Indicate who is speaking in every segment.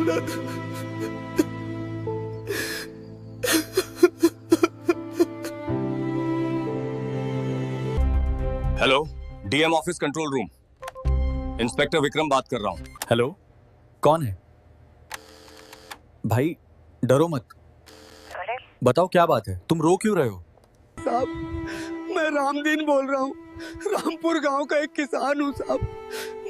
Speaker 1: मदद।
Speaker 2: Hello, DM office control room, inspector Vikram बात कर रहा हूँ।
Speaker 3: हेलो, कौन है? भाई डरो मत, बताओ क्या बात है, तुम रो क्यों रहे हो?
Speaker 1: साहब, मैं रामदीन बोल रहा हूँ, रामपुर गांव का एक किसान हूँ साहब।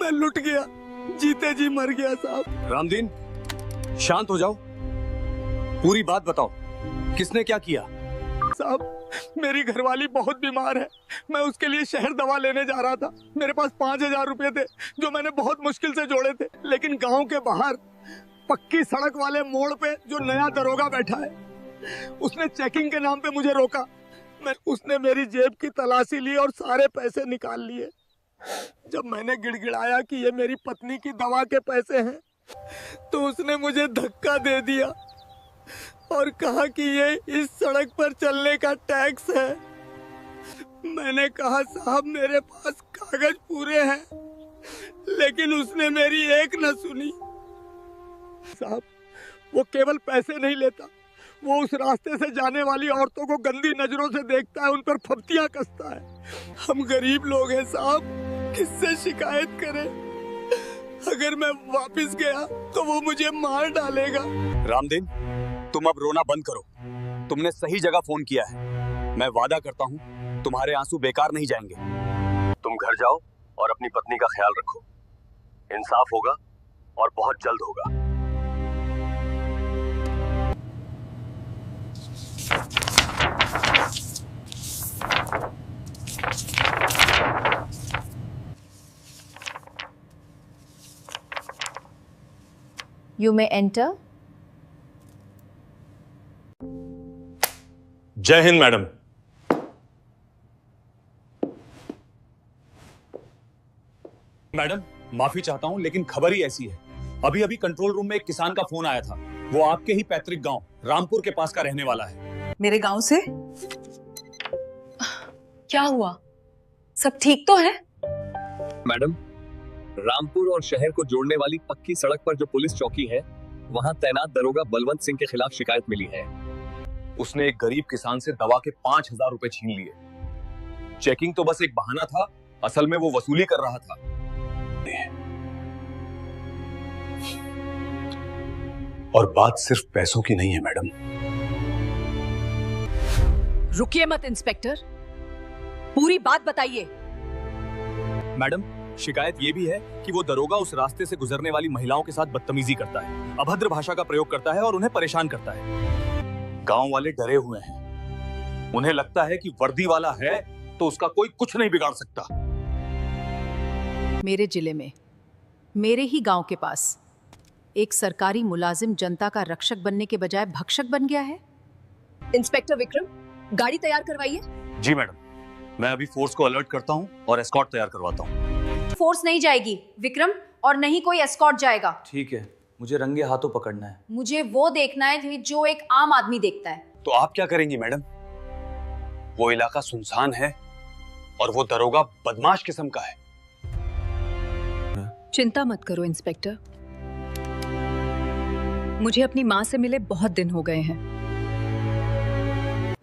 Speaker 1: मैं लुट गया, जीते जी मर गया साहब।
Speaker 2: रामदीन, शांत हो जाओ, पूरी बात बताओ, किसने क्या किया?
Speaker 1: साहब, मेरी घरवाली बहुत बीमार है, मैं उसके लिए शहर दवा लेने जा रहा था। मेरे पास 5,000 रुपए थे जो मैंने बहुत मुश्किल से जोड़े थे, लेकिन गांव के बाहर पक्की सड़क वाले मोड़ पे जो नया दरोगा बैठा है, उसने चेकिंग के नाम पे मुझे रोका। उसने मेरी जेब की तलाशी ली और सारे पैसे निकाल लिए। जब मैंने गिड़गिड़ाया कि ये मेरी पत्नी की दवा के पैसे हैं, तो उसने मुझे धक्का दे दिया और कहा कि ये इस सड़क पर चलने का टैक्स है। मैंने कहा साहब मेरे पास कागज पूरे हैं, लेकिन उसने मेरी एक न सुनी। साहब, वो केवल पैसे नहीं लेता, वो उस रास्ते से जाने वाली औरतों को गंदी नजरों से देखता है, उन पर फप्तियां कसता है। हम गरीब लोग हैं साहब, किससे शिकायत करें? अगर मैं वापस गया तो वो मुझे मार डालेगा।
Speaker 2: रामदीन, तुम अब रोना बंद करो, तुमने सही जगह फोन किया है। मैं वादा करता हूँ तुम्हारे आंसू बेकार नहीं जाएंगे। तुम घर जाओ और अपनी पत्नी का ख्याल रखो, इंसाफ होगा और बहुत जल्द होगा।
Speaker 4: You may enter.
Speaker 5: जय हिंद मैडम।
Speaker 2: मैडम, माफी चाहता हूँ, लेकिन खबर ही ऐसी है। अभी अभी कंट्रोल रूम में एक किसान का फोन आया था, वो आपके ही पैतृक गांव रामपुर के पास का रहने वाला है।
Speaker 6: मेरे गांव से? क्या हुआ? सब ठीक तो है?
Speaker 7: मैडम, रामपुर और शहर को जोड़ने वाली पक्की सड़क पर जो पुलिस चौकी है, वहां तैनात दरोगा बलवंत सिंह के खिलाफ शिकायत मिली है।
Speaker 2: उसने एक गरीब किसान से दवा के 5,000 रुपए छीन लिए। चेकिंग तो बस एक बहाना था, असल में वो वसूली कर रहा था। और बात सिर्फ पैसों की नहीं है मैडम।
Speaker 6: रुकिए मत इंस्पेक्टर, पूरी बात बताइए।
Speaker 2: मैडम, शिकायत ये भी है कि वो दरोगा उस रास्ते से गुजरने वाली महिलाओं के साथ बदतमीजी करता है, अभद्र भाषा का प्रयोग करता है और उन्हें परेशान करता है। गांव वाले डरे हुए हैं, उन्हें लगता है कि वर्दी वाला है तो उसका कोई कुछ नहीं बिगाड़ सकता।
Speaker 4: मेरे जिले में, मेरे ही गांव के पास एक सरकारी मुलाजिम जनता का रक्षक बनने के बजाय भक्षक बन गया है।
Speaker 6: इंस्पेक्टर विक्रम, गाड़ी तैयार करवाइए।
Speaker 2: जी मैडम, मैं अभी फोर्स को अलर्ट करता हूँ और एस्कॉर्ट तैयार करवाता हूँ।
Speaker 4: फोर्स नहीं जाएगी विक्रम, और नहीं कोई एस्कॉर्ट जाएगा।
Speaker 3: ठीक है, मुझे रंगे हाथों पकड़ना है।
Speaker 4: मुझे वो देखना है जो एक आम आदमी देखता है।
Speaker 2: तो आप क्या करेंगी मैडम? वो इलाका सुनसान है और वो दरोगा बदमाश किस्म का है।
Speaker 6: चिंता मत करो इंस्पेक्टर, मुझे अपनी माँ से मिले बहुत दिन हो गए हैं।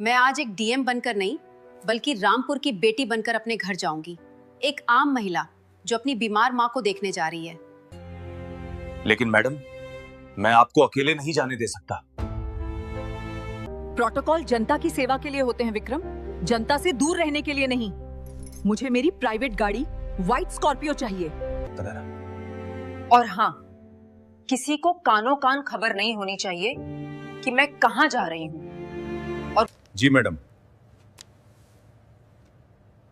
Speaker 4: मैं आज एक डीएम बनकर नहीं, बल्कि रामपुर की बेटी बनकर अपने घर जाऊंगी। एक आम महिला जो अपनी बीमार माँ को देखने जा रही है।
Speaker 2: लेकिन मैडम, मैं आपको अकेले नहीं जाने दे सकता।
Speaker 6: प्रोटोकॉल जनता की सेवा के लिए होते हैं विक्रम, जनता से दूर रहने के लिए नहीं। मुझे मेरी प्राइवेट गाड़ी व्हाइट स्कॉर्पियो चाहिए।
Speaker 8: और हाँ, किसी को कानों कान खबर नहीं होनी चाहिए कि मैं कहां जा रही हूं। और
Speaker 5: जी मैडम,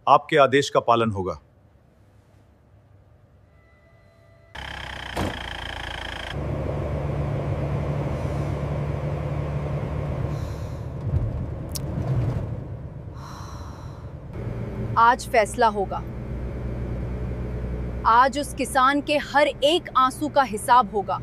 Speaker 5: आपके आदेश का पालन होगा।
Speaker 4: आज फैसला होगा। आज उस किसान के हर एक आंसू का हिसाब होगा।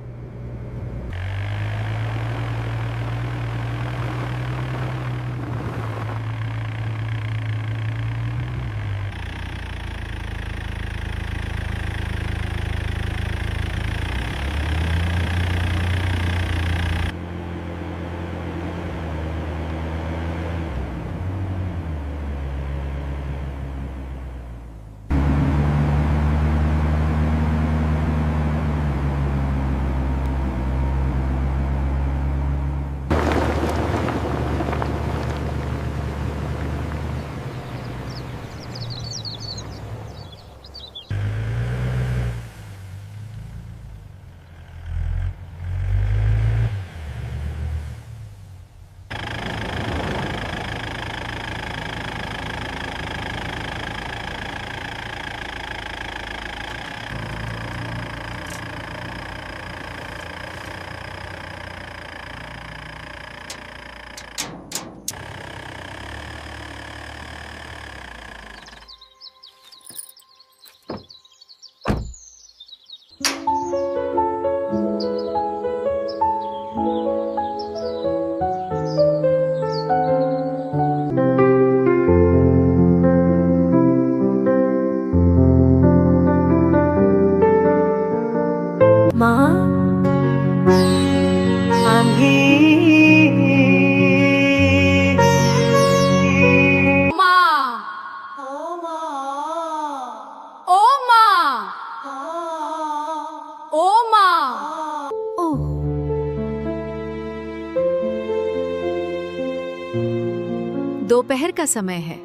Speaker 4: दोपहर का समय है।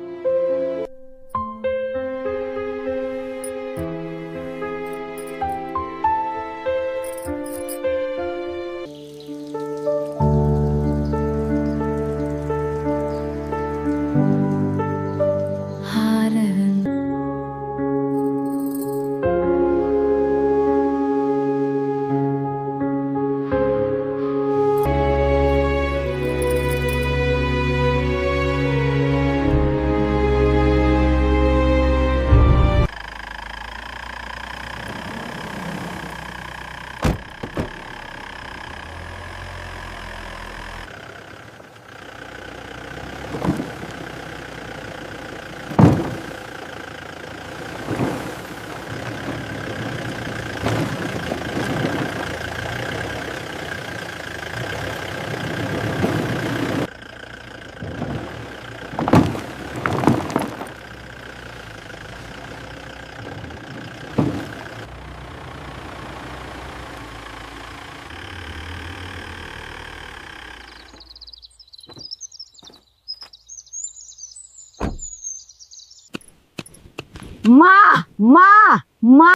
Speaker 9: माँ माँ माँ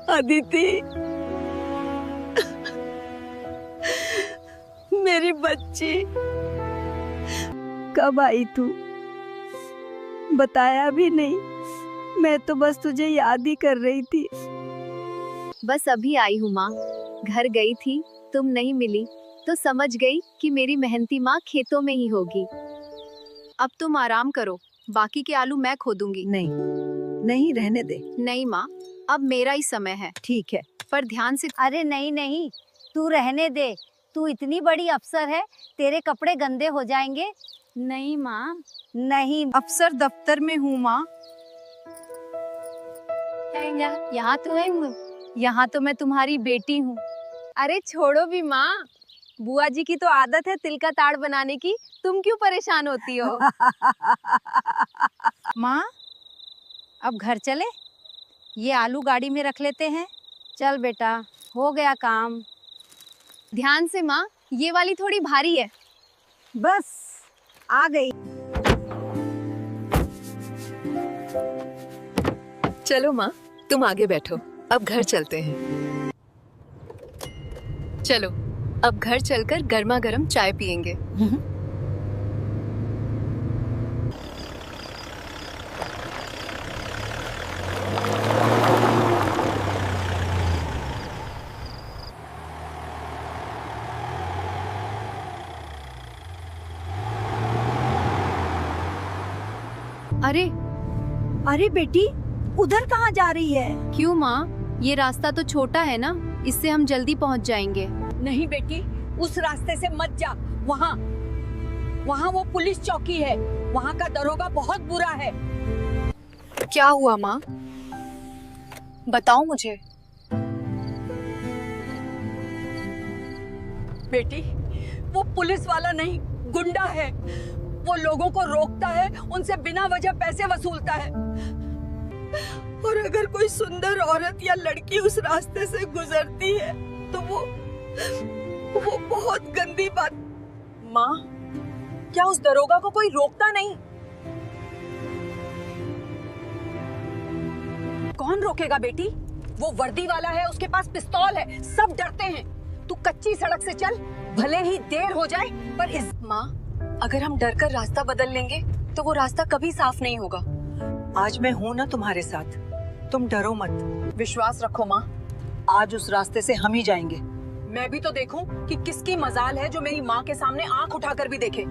Speaker 6: अदिति, मेरी बच्ची, कब आई तू? बताया भी नहीं। मैं तो बस तुझे याद ही कर रही थी।
Speaker 4: बस अभी आई हूँ माँ। घर गई थी, तुम नहीं मिली तो समझ गई कि मेरी मेहनती माँ खेतों में ही होगी। अब तुम आराम करो, बाकी के आलू मैं खोदूंगी।
Speaker 6: नहीं, रहने दे।
Speaker 4: नहीं माँ, अब मेरा ही समय है।
Speaker 6: ठीक है,
Speaker 4: पर ध्यान से।
Speaker 9: अरे नहीं नहीं, तू रहने दे। तू इतनी बड़ी अफसर है, तेरे कपड़े गंदे हो जाएंगे। नहीं माँ, नहीं।
Speaker 6: अफसर दफ्तर में हूँ माँ।
Speaker 4: यहाँ तो है,
Speaker 9: यहाँ तो मैं तुम्हारी बेटी हूँ।
Speaker 4: अरे छोड़ो भी माँ, बुआ जी की तो आदत है तिल का ताड़ बनाने की। तुम क्यों परेशान होती हो?
Speaker 9: माँ, अब घर चले? ये आलू गाड़ी में रख लेते हैं। चल बेटा, हो गया काम।
Speaker 4: ध्यान से माँ, ये वाली थोड़ी भारी है।
Speaker 9: बस आ गई।
Speaker 6: चलो माँ, तुम आगे बैठो, अब घर चलते हैं।
Speaker 4: चलो, अब घर चलकर गर्मा गर्म चाय पियेंगे। अरे
Speaker 9: अरे बेटी, उधर कहाँ जा रही है?
Speaker 4: क्यों माँ, ये रास्ता तो छोटा है ना, इससे हम जल्दी पहुँच जाएंगे।
Speaker 6: नहीं बेटी, उस रास्ते से मत जा। वहाँ वो पुलिस चौकी है। वहाँ का दरोगा बहुत बुरा है।
Speaker 4: क्या हुआ माँ, बताओ मुझे।
Speaker 6: बेटी, वो पुलिस वाला नहीं, गुंडा है। वो लोगों को रोकता है, उनसे बिना वजह पैसे वसूलता है। और अगर कोई सुंदर औरत या लड़की उस रास्ते से गुजरती है तो वो बहुत गंदी बात। माँ, क्या उस दरोगा को कोई रोकता नहीं? कौन रोकेगा बेटी? वो वर्दी वाला है, उसके पास पिस्तौल है, सब डरते हैं। तू कच्ची सड़क से चल, भले ही देर हो जाए, पर इस माँ, अगर हम डरकर रास्ता बदल लेंगे तो वो रास्ता कभी साफ नहीं होगा। आज मैं हूँ ना तुम्हारे साथ, तुम डरो मत। विश्वास रखो माँ, आज उस रास्ते से हम ही जाएंगे। मैं भी तो देखूं कि किसकी मजाल है जो मेरी माँ के सामने आंख उठाकर भी देखे।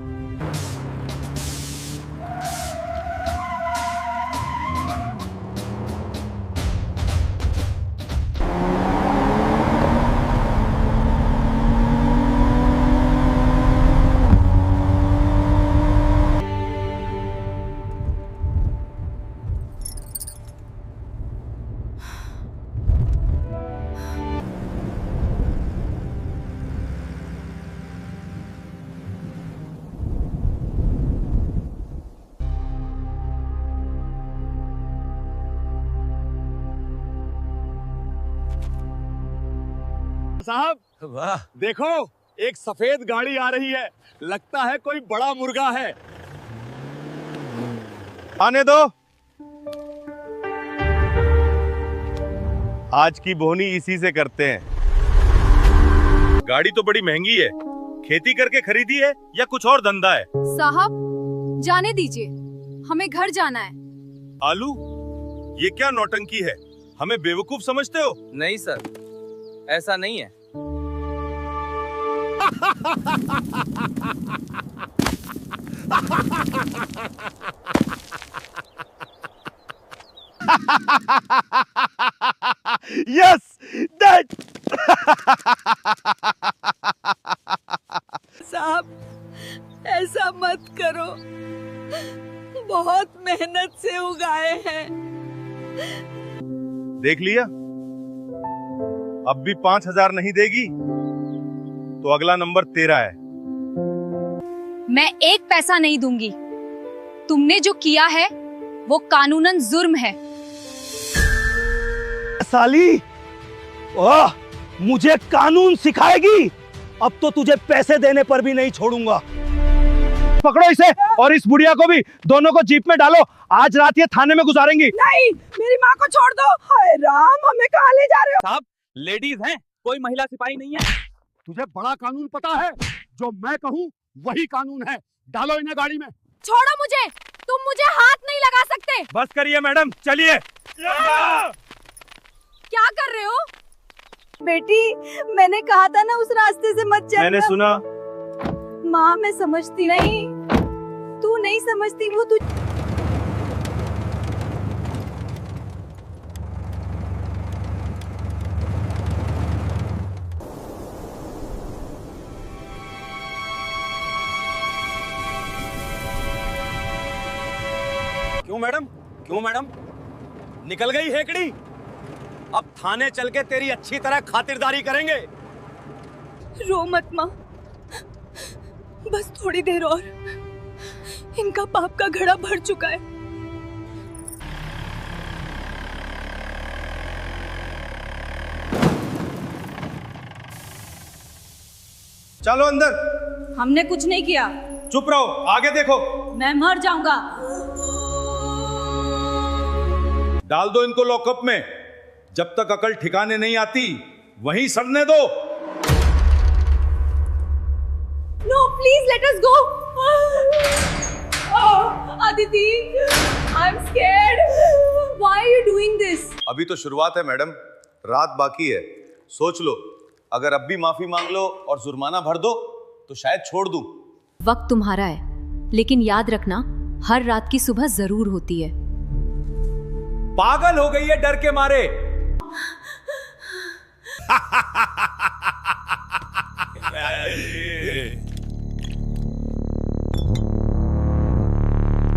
Speaker 1: साहब,
Speaker 5: वाह,
Speaker 1: देखो एक सफेद गाड़ी आ रही है, लगता है कोई बड़ा मुर्गा है।
Speaker 5: आने दो। आज की बोनी इसी से करते हैं। गाड़ी तो बड़ी महंगी है, खेती करके खरीदी है या कुछ और धंधा है?
Speaker 4: साहब जाने दीजिए, हमें घर जाना है।
Speaker 5: आलू, ये क्या नौटंकी है? हमें बेवकूफ समझते हो?
Speaker 3: नहीं सर, ऐसा नहीं है।
Speaker 5: Yes, that.
Speaker 6: साहब ऐसा मत करो, बहुत मेहनत से उगाए हैं।
Speaker 5: देख लिया, अब भी 5,000 नहीं देगी तो अगला नंबर तेरा है।
Speaker 4: मैं एक पैसा नहीं दूंगी। तुमने जो किया है वो कानूनन जुर्म है।
Speaker 1: साली, ओह, मुझे कानून सिखाएगी? अब तो तुझे पैसे देने पर भी नहीं छोड़ूंगा। पकड़ो इसे और इस बुढ़िया को भी, दोनों को जीप में डालो। आज रात ये थाने में गुजारेंगी।
Speaker 6: नहीं, मेरी माँ को छोड़ दो। हाय राम, हमें कहाँ ले जा रहे हो?
Speaker 2: साहब, लेडीज हैं, कोई महिला सिपाही नहीं है।
Speaker 1: तुझे बड़ा कानून पता है? जो मैं कहूँ वही कानून है। डालो इन्हें गाड़ी में।
Speaker 4: छोड़ो मुझे, तुम मुझे हाथ नहीं लगा सकते।
Speaker 5: बस करिए मैडम, चलिए।
Speaker 4: क्या कर रहे हो?
Speaker 6: बेटी, मैंने कहा था ना उस रास्ते से मत चलना।
Speaker 5: मैंने सुना।
Speaker 6: माँ, मैं समझती नहीं, तू नहीं समझती, वो तू।
Speaker 1: क्यों मैडम, क्यों मैडम? निकल गई हेकड़ी? अब थाने चल के तेरी अच्छी तरह खातिरदारी करेंगे।
Speaker 6: रो मत माँ, बस थोड़ी देर और, इनका पाप का घड़ा भर चुका है।
Speaker 5: चलो अंदर।
Speaker 8: हमने कुछ नहीं किया।
Speaker 5: चुप रहो, आगे देखो।
Speaker 8: मैं मर जाऊंगा।
Speaker 5: डाल दो इनको लॉकअप में। जब तक अकल ठिकाने नहीं आती वहीं सड़ने दो।
Speaker 6: No, please let us go. Aditi, I'm scared. Why are you doing this?
Speaker 5: अभी तो शुरुआत है मैडम, रात बाकी है। सोच लो, अगर अब भी माफी मांग लो और जुर्माना भर दो तो शायद छोड़ दूं।
Speaker 4: वक्त तुम्हारा है, लेकिन याद रखना हर रात की सुबह जरूर होती है।
Speaker 2: पागल हो गई है डर के मारे।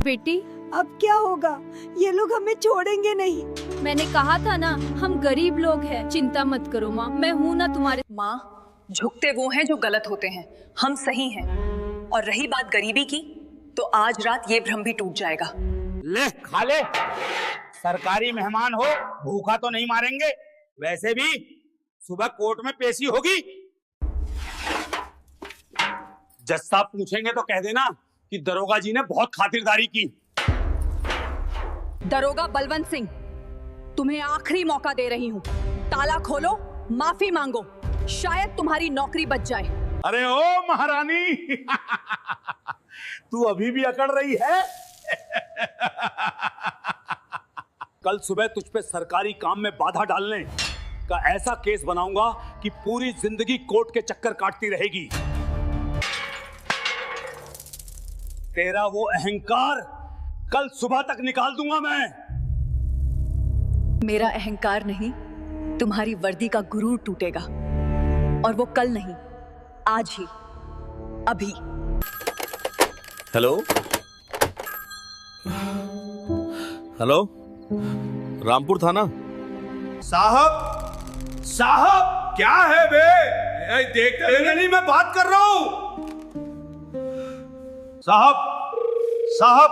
Speaker 4: बेटी,
Speaker 6: अब क्या होगा? ये लोग हमें छोड़ेंगे नहीं।
Speaker 4: मैंने कहा था ना, हम गरीब लोग हैं। चिंता मत करो माँ, मैं हूँ ना तुम्हारे।
Speaker 8: माँ, झुकते वो हैं जो गलत होते हैं, हम सही हैं। और रही बात गरीबी की, तो आज रात ये भ्रम भी टूट जाएगा।
Speaker 1: ले खा ले, सरकारी मेहमान हो, भूखा तो नहीं मारेंगे। वैसे भी सुबह कोर्ट में पेशी होगी। जज साहब पूछेंगे तो कह देना कि दरोगा जी ने बहुत खातिरदारी की।
Speaker 6: दरोगा बलवंत सिंह, तुम्हें आखिरी मौका दे रही हूँ। ताला खोलो, माफी मांगो, शायद तुम्हारी नौकरी बच जाए।
Speaker 1: अरे ओ महारानी, तू अभी भी अकड़ रही है? कल सुबह तुझ पे सरकारी काम में बाधा डालने का ऐसा केस बनाऊंगा कि पूरी जिंदगी कोर्ट के चक्कर काटती रहेगी। तेरा वो अहंकार कल सुबह तक निकाल दूंगा मैं।
Speaker 6: मेरा अहंकार नहीं, तुम्हारी वर्दी का गुरूर टूटेगा, और वो कल नहीं, आज ही, अभी।
Speaker 5: हेलो हेलो, रामपुर थाना। साहब, साहब क्या है बे? देखते नहीं, मैं बात कर रहा हूं। साहब, साहब,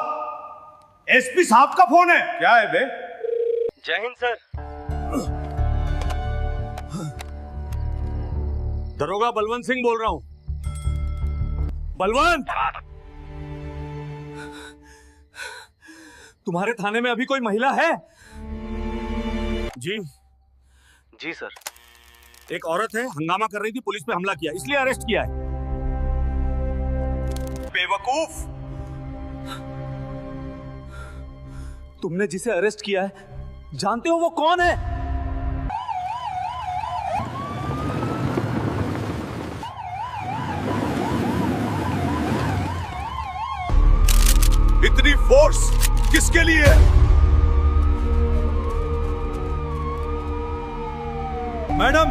Speaker 5: एसपी साहब का फोन है। क्या है बे? जय हिंद सर।
Speaker 1: दरोगा बलवंत सिंह बोल रहा हूं। बलवंत, तुम्हारे थाने में अभी कोई महिला है? जी जी सर, एक औरत है, हंगामा कर रही थी, पुलिस पे हमला किया, इसलिए अरेस्ट किया है। बेवकूफ, तुमने जिसे अरेस्ट किया है जानते हो वो कौन है?
Speaker 5: इतनी फोर्स किसके लिए?
Speaker 1: मैडम,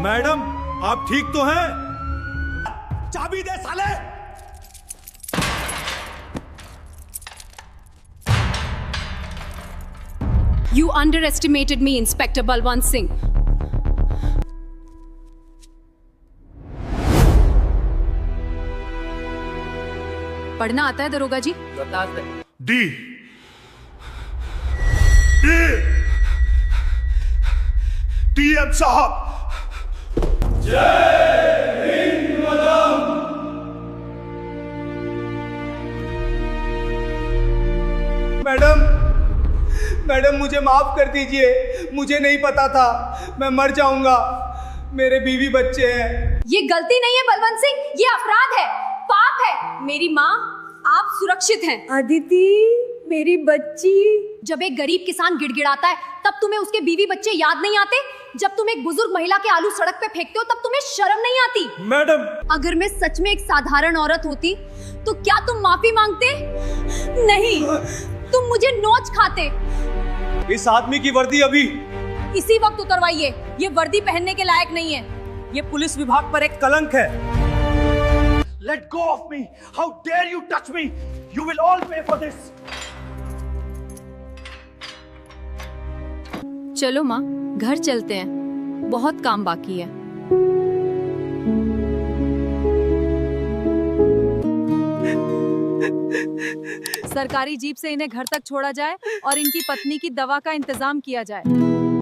Speaker 1: मैडम आप ठीक तो हैं? चाबी दे साले।
Speaker 10: You underestimated me, Inspector Balwant Singh. पढ़ना आता है दरोगा जी?
Speaker 1: डी टीएम साहब। मैडम, मैडम मुझे माफ कर दीजिए, मुझे नहीं पता था, मैं मर जाऊंगा, मेरे बीवी बच्चे हैं।
Speaker 10: ये गलती नहीं है बलवंत सिंह, ये अपराध है, पाप है। मेरी माँ, आप सुरक्षित हैं।
Speaker 6: अदिति, मेरी बच्ची।
Speaker 10: जब एक गरीब किसान गिड़गिड़ाता है तब तुम्हें उसके बीवी बच्चे याद नहीं आते? जब तुम एक बुजुर्ग महिला के आलू सड़क पे फेंकते हो तब तुम्हें शर्म नहीं आती?
Speaker 1: मैडम,
Speaker 10: अगर मैं सच में एक साधारण औरत होती तो क्या तुम माफी मांगते? नहीं, तुम मुझे नोच खाते।
Speaker 1: इस आदमी की वर्दी अभी
Speaker 10: इसी वक्त उतरवाइए, ये वर्दी पहनने के लायक नहीं है।
Speaker 1: ये पुलिस विभाग पर एक कलंक है। Let go of me! How dare you touch me! You will all pay for this!
Speaker 10: चलो माँ, घर चलते हैं, बहुत काम बाकी है। सरकारी जीप से इन्हें घर तक छोड़ा जाए और इनकी पत्नी की दवा का इंतजाम किया जाए।